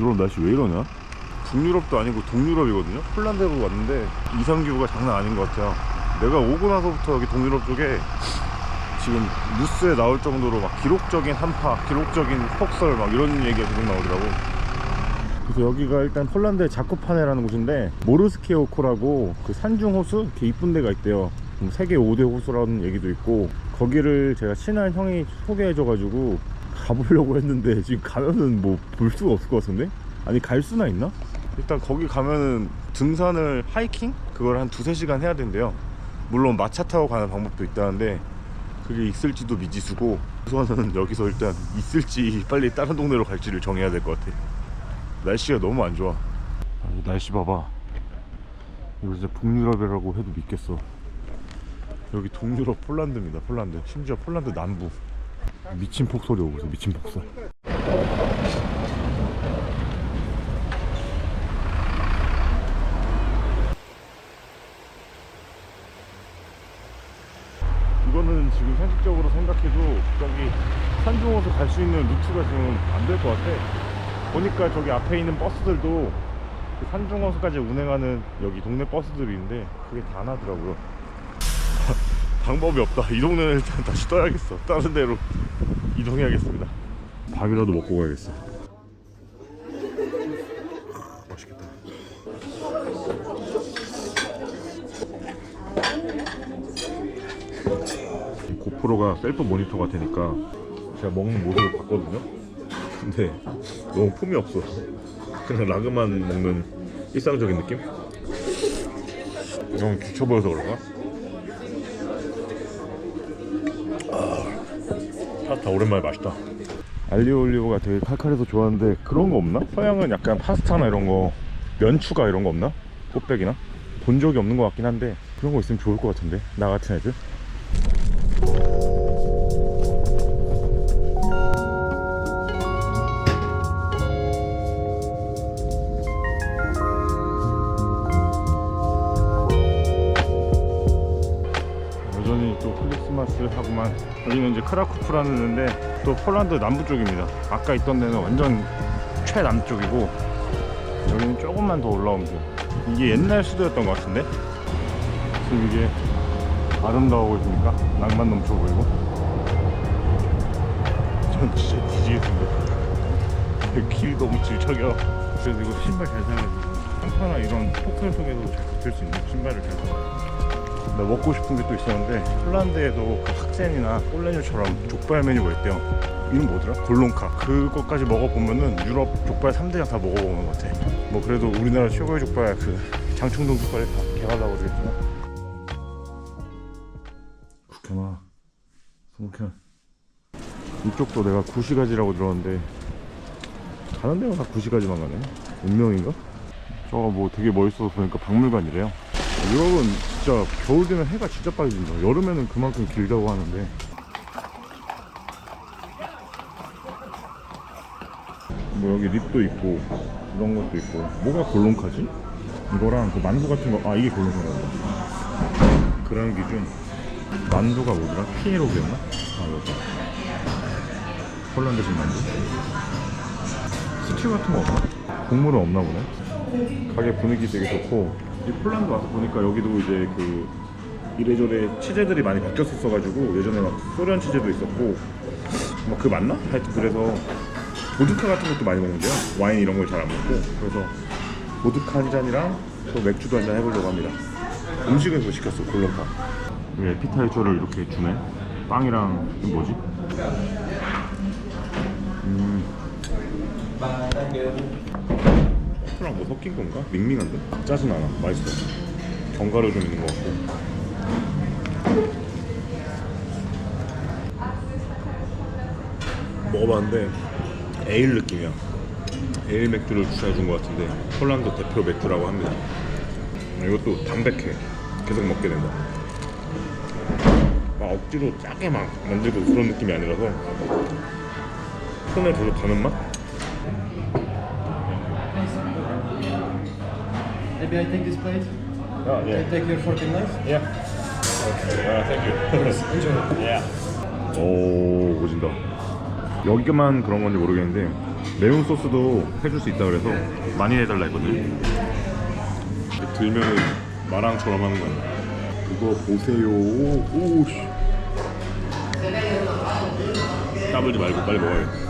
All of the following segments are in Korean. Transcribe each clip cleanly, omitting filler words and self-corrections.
유럽 날씨 왜 이러냐? 북유럽도 아니고 동유럽이거든요? 폴란드로 왔는데 이상기후가 장난 아닌 것 같아요. 내가 오고 나서부터 여기 동유럽 쪽에 지금 뉴스에 나올 정도로 막 기록적인 한파, 기록적인 폭설 막 이런 얘기가 계속 나오더라고. 그래서 여기가 일단 폴란드의 자코파네라는 곳인데 모르스키오코라고 그 산중호수 이렇게 이쁜 데가 있대요. 세계 5대 호수라는 얘기도 있고, 거기를 제가 친한 형이 소개해줘가지고 가보려고 했는데 지금 가면은 뭐 볼 수가 없을 것 같은데? 아니 갈 수나 있나? 일단 거기 가면은 등산을 하이킹? 그걸 한 2-3시간 해야 된대요. 물론 마차 타고 가는 방법도 있다는데 그게 있을지도 미지수고, 우선은 여기서 일단 있을지 빨리 다른 동네로 갈지를 정해야 될 것 같아. 날씨가 너무 안 좋아. 날씨 봐봐. 이거 진짜 북유럽이라고 해도 믿겠어. 여기 동유럽 폴란드입니다. 폴란드. 심지어 폴란드 남부. 미친 폭설이 오고 있어. 미친 폭설. 이거는 지금 상식적으로 생각해도 저기 산중호수 갈 수 있는 루트가 지금 안 될 것 같아. 보니까 저기 앞에 있는 버스들도 그 산중호수까지 운행하는 여기 동네 버스들이 있는데 그게 다 안 하더라고요. 방법이 없다. 이 동네는 일단 다시 떠야겠어. 다른 데로 이동해야겠습니다. 밥이라도 먹고 가야겠어. 맛있겠다. 고프로가 셀프 모니터 같으니까 제가 먹는 모습을 봤거든요. 근데 너무 품이 없어. 그냥 라그만 먹는 일상적인 느낌? 너무 귀쳐 보여서 그런가? 파스타 오랜만에 맛있다. 알리오 올리오가 되게 칼칼해서 좋아하는데 그런 거 없나? 서양은 약간 파스타나 이런 거, 면추가 이런 거 없나? 꽃배기나? 본 적이 없는 것 같긴 한데 그런 거 있으면 좋을 것 같은데, 나 같은 애들. 여전히 또 크리스마스 하고만. 여기는 이제 크라쿠프라는 데인데 또 폴란드 남부 쪽입니다. 아까 있던 데는 완전 최남쪽이고 여기는 조금만 더 올라오면 돼요. 이게 옛날 수도였던 것 같은데 지금 이게 아름다워 보이니까 낭만 넘쳐 보이고. 전 진짜 뒤지겠습니다. 길이 너무 질척여. 그래서 이거 신발 잘 사야지. 한파나 이런 폭설 속에도 잘 버틸 수 있는 신발을 잘 사야. 나 먹고 싶은 게 또 있었는데 폴란드에도 그 학센이나 폴레뉴처럼 족발 메뉴가 있대요. 이름 뭐더라? 골론카. 그것까지 먹어보면은 유럽 족발 3대장 다 먹어보는 것 같아. 뭐 그래도 우리나라 최고의 족발 그 장충동 족발을 다 개발하고 그러겠지만. 국현아, 성국현. 이쪽도 내가 구시가지라고 들었는데 가는 데가 다 구시가지만 가네. 운명인가? 저거 뭐 되게 멋있어서 보니까 박물관이래요. 유럽은 진짜 겨울 되면 해가 진짜 빨리 진다. 여름에는 그만큼 길다고 하는데. 뭐 여기 립도 있고 이런 것도 있고. 뭐가 골론카지? 이거랑 그 만두 같은 거. 아, 이게 골론카라고. 그런 기준. 만두가 뭐더라? 피에로기였나? 아, 이거 폴란드식 만두? 스튜 같은 거 없나? 국물은 없나 보네. 가게 분위기 되게 좋고. 이 폴란드 와서 보니까 여기도 이제 그 이래저래 치즈들이 많이 바뀌었었어가지고 예전에 막 소련 치즈도 있었고 막 그 맞나? 하여튼 그래서 보드카 같은 것도 많이 먹는데요. 와인 이런 걸 잘 안 먹고. 그래서 보드카 한 잔이랑 또 맥주도 한 잔 해보려고 합니다. 음식은 또 시켰어. 골론카. 에피타이저를 이렇게 주네. 빵이랑 이거 뭐지? 소스랑 뭐 섞인 건가? 밍밍한데? 짜진 않아. 맛있어. 견과류 좀 있는 것 같고. 먹어봤는데 에일 느낌이야. 에일 맥주를 추천해준 것 같은데 폴란드 대표 맥주라고 합니다. 이것도 담백해. 계속 먹게 된다. 막 억지로 짜게 막 만들고 그런 느낌이 아니라서 손에 계속 가는 맛? Maybe I take this plate? Oh, yeah. Can I take your fork and knife? Yeah. Okay. Thank you. Enjoy. Yeah. 오, 오진다. 여기만 그런 건지 모르겠는데 매운 소스도 해줄 수 있다 그래서 많이 해달라 했거든요. 들면은 마랑처럼 하는 거야. 이거 보세요. 오씨. 까불지 말고 빨리 먹어요.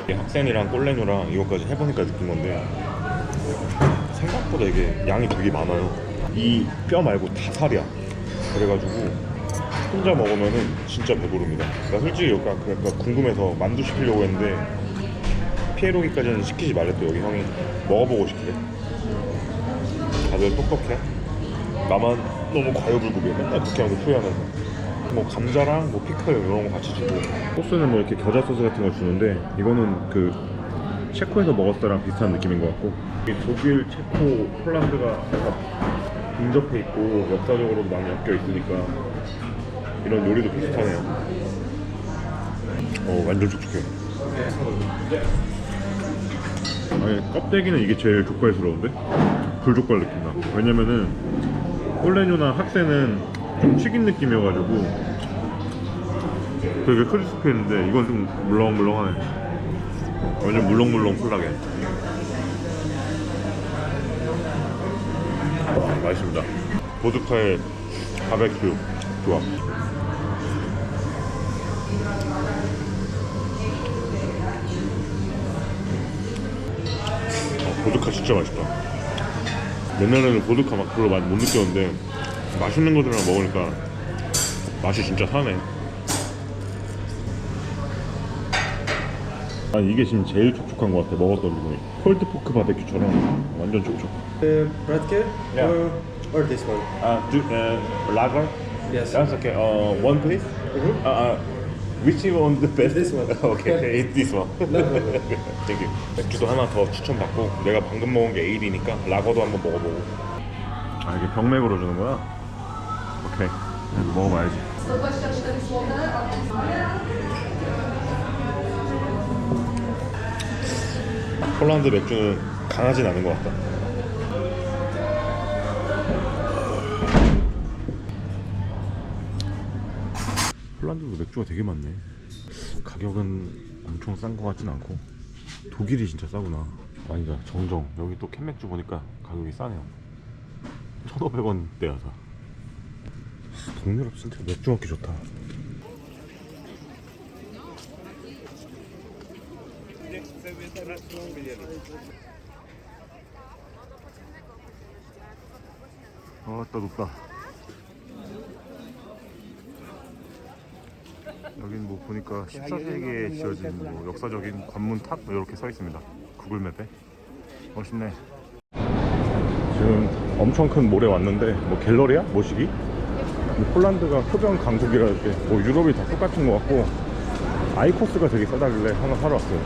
학센이랑 꼴레뇨랑 이것까지 해보니까 느낀 건데 생각보다 이게 양이 되게 많아요. 이 뼈 말고 다 살이야. 그래가지고 혼자 먹으면은 진짜 배부릅니다. 나 솔직히 그러니까 궁금해서 만두 시키려고 했는데 피에로기까지는 시키지 말랬대. 여기 형이 먹어보고 싶대. 다들 똑똑해. 나만 너무 과유불급이야. 맨날 그렇게 하면서 후회하면서. 뭐 감자랑 뭐 피클 이런 거 같이 주고, 소스는 뭐 이렇게 겨자 소스 같은 걸 주는데 이거는 그 체코에서 먹었을 때랑 비슷한 느낌인 것 같고, 독일, 체코, 폴란드가 근접해 있고 역사적으로도 많이 엮여 있으니까 이런 요리도 비슷하네요. 완전 촉촉해. 아니, 껍데기는 이게 제일 족발스러운데? 불족발 느낌나. 왜냐면은 꼴레뇨나 학세는 좀 튀긴 느낌이어가지고 되게 크리스피했는데 이건 좀 물렁물렁하네. 완전 물렁물렁 콜라겐. 맛있습니다. 보드카의 바베큐 조합. 보드카 진짜 맛있다. 옛날에는 보드카 막 별로 많이 못 느꼈는데 맛있는 것들이랑 먹으니까 맛이 진짜 사네. 아니, 이게 지금 제일 촉촉한 것 같아. 먹었던 부분이 폴드포크 바베큐처럼 완전 촉촉. Bratker Yeah. or this one? lager? Yes. That's okay. One please. Which one the best? This one. Okay, it's this one. No, no, no. Thank you. 맥주도 하나 더 추천받고, 내가 방금 먹은 게 에일이니까 라거도 한번 먹어보고. 아, 이게 병맥으로 주는 거야? 오케이. 이거 먹어봐야지. 폴란드 맥주는 강하진 않은 것 같다. 폴란드도 맥주가 되게 많네. 가격은 엄청 싼 것 같진 않고. 독일이 진짜 싸구나. 아니다, 정정. 여기 또 캔맥주 보니까 가격이 싸네요. 1,500원대야 다. 동유럽 진짜 맥주 먹기 좋다. 아따 높다. 여긴 뭐 보니까 14세기에 지어진 뭐 역사적인 관문탑 이렇게 써 있습니다. 구글맵에. 멋있네. 지금 엄청 큰 몰에 왔는데 뭐 갤러리아? 뭐시기? 폴란드가 흡연 강국이라는데 뭐 유럽이 다 똑같은 것 같고, 아이코스가 되게 싸다길래 하나 사러 왔어요.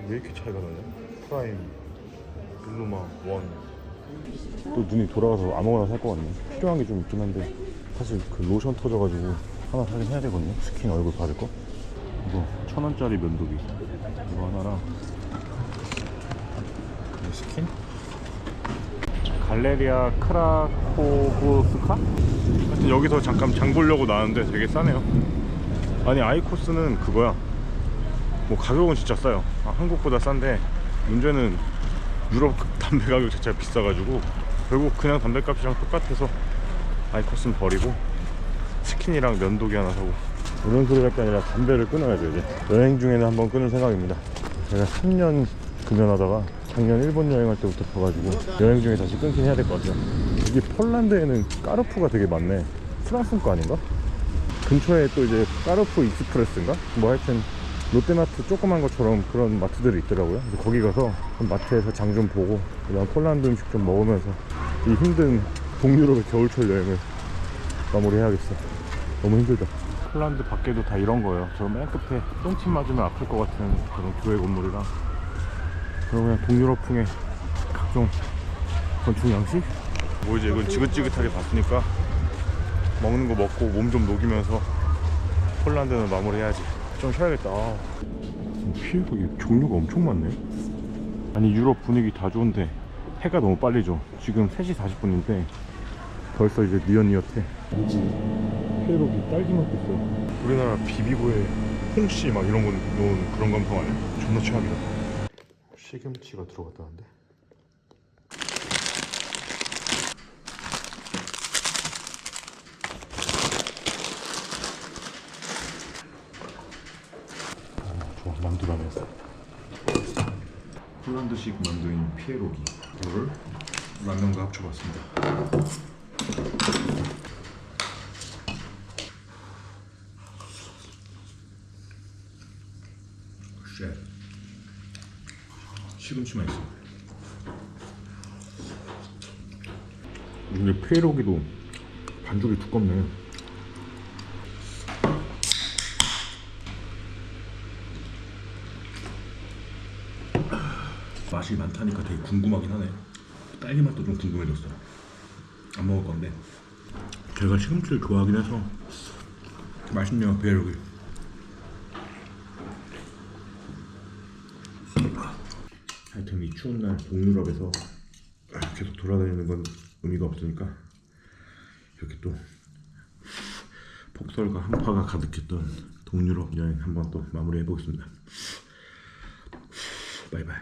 왜 이렇게 차이가 나냐? 프라임, 블루마, 원. 또 눈이 돌아가서 아무거나 살 것 같네. 필요한 게 좀 있긴 한데 사실 그 로션 터져가지고 하나 사긴 해야 되거든요. 스킨 얼굴 바를 거. 이거 1,000원짜리 면도기 이거 하나랑 스킨? 갈레리아 크라코브스카? 하여튼 여기서 잠깐 장 보려고 나왔는데 되게 싸네요. 아니, 아이코스는 그거야. 뭐 가격은 진짜 싸요. 한국보다 싼데 문제는 유럽 담배 가격 자체가 비싸가지고 결국 그냥 담배값이랑 똑같아서 아이코스는 버리고 스킨이랑 면도기 하나 사고. 이런 소리 할 게 아니라 담배를 끊어야죠. 이제 여행 중에는 한번 끊을 생각입니다. 제가 3년 금연하다가 작년 일본 여행할 때부터 펴가지고 여행 중에 다시 끊긴 해야 될 것 같아요. 이게 폴란드에는 까르푸가 되게 많네. 프랑스 거 아닌가? 근처에 또 이제 까르푸 익스프레스인가? 뭐 하여튼 롯데마트 조그만 것처럼 그런 마트들이 있더라고요. 그래서 거기 가서 마트에서 장 좀 보고 그다음 폴란드 음식 좀 먹으면서 이 힘든 동유럽의 겨울철 여행을 마무리해야겠어. 너무 힘들다. 폴란드 밖에도 다 이런 거예요. 저 맨 끝에 똥침 맞으면 아플 것 같은 그런 교회 건물이랑, 그리고 그냥 동유럽풍의 각종 건축 양식? 뭐 이제 이건 지긋지긋하게 봤으니까 먹는 거 먹고 몸 좀 녹이면서 폴란드는 마무리해야지. 좀 쉬어야겠다. 피해가 종류가 엄청 많네. 아니, 유럽 분위기 다 좋은데 해가 너무 빨리 져. 지금 3시 40분인데 벌써 이제 니엇니엇해. 회로기 딸기 맛도 있어. 우리나라 비비고에 홍씨 막 이런 거 넣은 그런 감성 아니야? 존나 최악이다. 시금치가 들어갔다는데. 좋아, 만두라면 했어. 폴란드식 만두인 피에로기, 이거를 라면과 합쳐봤습니다. 쉣. 시금치만 있어. 근데 피에로기도 반죽이 두껍네. 맛이 많다니까 되게 궁금하긴 하네. 딸기 맛도 좀 궁금해졌어. 안 먹을 건데 제가 시금치를 좋아하긴 해서 맛있네요. 피에로기. 하여튼 이 추운 날 동유럽에서 계속 돌아다니는 건 의미가 없으니까 이렇게 또 폭설과 한파가 가득했던 동유럽 여행 한번 또 마무리해 보겠습니다. 바이바이.